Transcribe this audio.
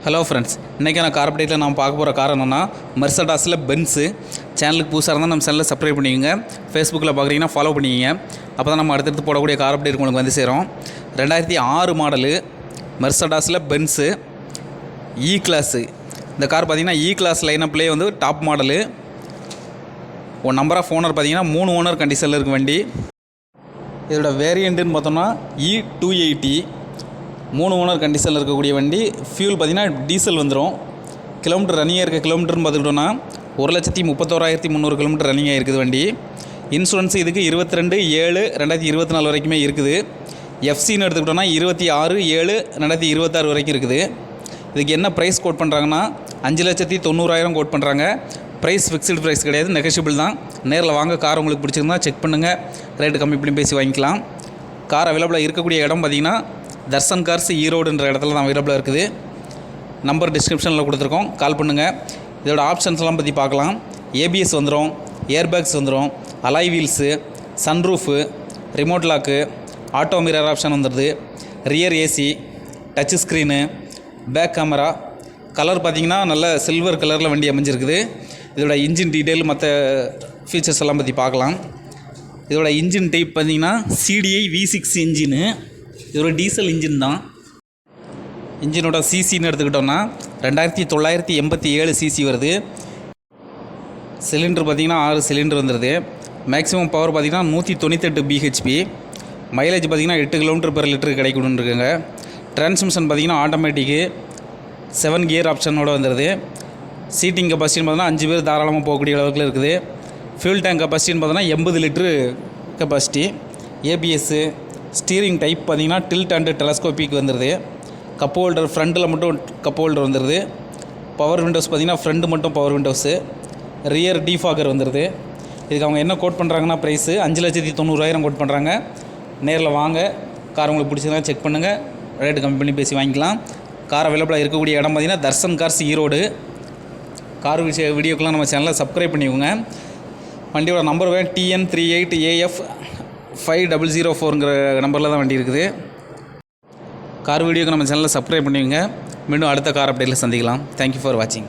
Hello friends, இன்றைக்கான car அப்டேட்டில் நம்ம பார்க்க போகிற கார் என்னென்னா மெர்சடாஸில் பென்ஸு. சேனலுக்கு புதுசாக இருந்தால் நம்ம சேனலில் சப்ஸ்கிரைப் பண்ணிக்கோங்க. ஃபேஸ்புக்கில் பார்க்குறீங்கன்னா ஃபாலோ பண்ணிக்கோங்க. அப்போ தான் நம்ம அடுத்தடுத்து போடக்கூடிய கார் அப்டேட் உங்களுக்கு வந்து சேரும். 2006 மாடலு மெர்சடாஸில் பென்ஸு இ கிளாஸு. இந்த கார் பார்த்திங்கன்னா இ கிளாஸ் லைனப்லேயே வந்து top model. Number of owner பார்த்திங்கன்னா 3 ஓனர் கண்டிஷனில் இருக்க வண்டி. இதோட வேரியண்ட்டுன்னு பார்த்தோம்னா E280 3 ஓனர் கண்டிஷனில் இருக்கக்கூடிய வண்டி. ஃபியூல் பார்த்திங்கன்னா டீசல் வந்துடும். கிலோமீட்டர் ரன்னிங்காக இருக்க கிலோமீட்டர்னு பார்த்துக்கிட்டோன்னா 1,31,300 கிலோமீட்டர் ரன்னிங்காக இருக்குது வண்டி. இன்சூரன்ஸ் இதுக்கு 22/7/2024 வரைக்குமே இருக்குது. எஃப்சின்னு எடுத்துக்கிட்டோன்னா 26/7/2026 வரைக்கும் இருக்குது. இதுக்கு என்ன ப்ரைஸ் கோட் பண்ணுறாங்கன்னா 5,90,000 கோட் பண்ணுறாங்க. ப்ரைஸ் ஃபிக்ஸ்டு ப்ரைஸ் கிடையாது, நெகோஷியபிள் தான். நேரில் வாங்க, கார் உங்களுக்கு பிடிச்சிருந்தா செக் பண்ணுங்கள், ரேட்டு கம்மி பண்ணி பேசி வாங்கிக்கலாம். கார் அவைலபிளாக இருக்கக்கூடிய இடம் பார்த்திங்கன்னா தர்சன் கார்ஸ் ஈரோடுன்ற இடத்துல தான் அவைலபிளாக இருக்குது. நம்பர் டிஸ்கிரிப்ஷனில் கொடுத்துருக்கோம், கால் பண்ணுங்கள். இதோட ஆப்ஷன்ஸ்லாம் பற்றி பார்க்கலாம். ஏபிஎஸ் வந்துடும், ஏர்பேக்ஸ் வந்துடும், alloy wheels, sunroof, remote lock, auto mirror option வந்துடுது, rear AC, touch screen, back camera. Colour பார்த்திங்கன்னா நல்ல சில்வர் கலரில் வண்டி அமைஞ்சிருக்குது. இதோட இன்ஜின் டீட்டெயில் மற்ற ஃபீச்சர்ஸ் எல்லாம் பற்றி பார்க்கலாம். இதோட இன்ஜின் டைப் பார்த்திங்கன்னா CDI V6 இன்ஜினு. இது ஒரு டீசல் இன்ஜின் தான். இன்ஜினோட சிசின்னு எடுத்துக்கிட்டோன்னா 2987 சிசி வருது. சிலிண்டர் பார்த்திங்கன்னா 6 சிலிண்டர் வந்துடுது. மேக்ஸிமம் பவர் பார்த்திங்கன்னா 198 BHP. மைலேஜ் பார்த்திங்கன்னா 8 km/லிட்டரு கிடைக்கணுன்னு இருக்குங்க. டிரான்ஸ்மிஷன் பார்த்திங்கன்னா ஆட்டோமேட்டிக்கு 7 கியர் ஆப்ஷனோடு வந்துடுது. சீட்டிங் கெப்பாசிட்டின்னு பார்த்தோன்னா 5 பேர் தாராளமாக போகக்கூடிய அளவுக்கு இருக்குது. ஃபியூல் டேங்க் கெப்பாசிட்டின்னு பார்த்தோன்னா 80 litre capacity. ABS, steering type பார்த்திங்கன்னா டில்ட் அண்டு டெலஸ்கோபிக் வந்துடுது. கப் ஹோல்டர் ஃப்ரண்ட்டில் மட்டும் கப் ஹோல்டர் வந்துடுது. பவர் விண்டோஸ் பார்த்திங்கன்னா ஃப்ரண்ட் மட்டும் பவர் விண்டோஸு. ரியர் டீஃபாகர் வந்துடுது. இதுக்கு அவங்க என்ன கோட் பண்ணுறாங்கன்னா ப்ரைஸு 5,90,000 கோட் பண்ணுறாங்க. நேரில் வாங்க, கார் உங்களுக்கு பிடிச்சதுனா செக் பண்ணுங்கள், ரேட்டு கம்மி பண்ணி பேசி வாங்கிக்கலாம். கார் அவைலபிளாக இருக்கக்கூடிய இடம் பார்த்திங்கன்னா தர்சன் கார்ஸ் ஈரோடு. கார் வீடியோக்கெலாம் நம்ம சேனலில் சப்ஸ்கிரைப் பண்ணிக்கோங்க. வண்டியோட நம்பர் TN38AF5004ங்கிற நம்பரில் தான் வண்டி இருக்குது. கார் வீடியோக்கு நம்ம சேனலில் சப்ஸ்கிரைப் பண்ணிக்கோங்க. மீண்டும் அடுத்த கார் அப்டேட்டில் சந்திக்கலாம். தேங்க்யூ ஃபார் வாட்சிங்.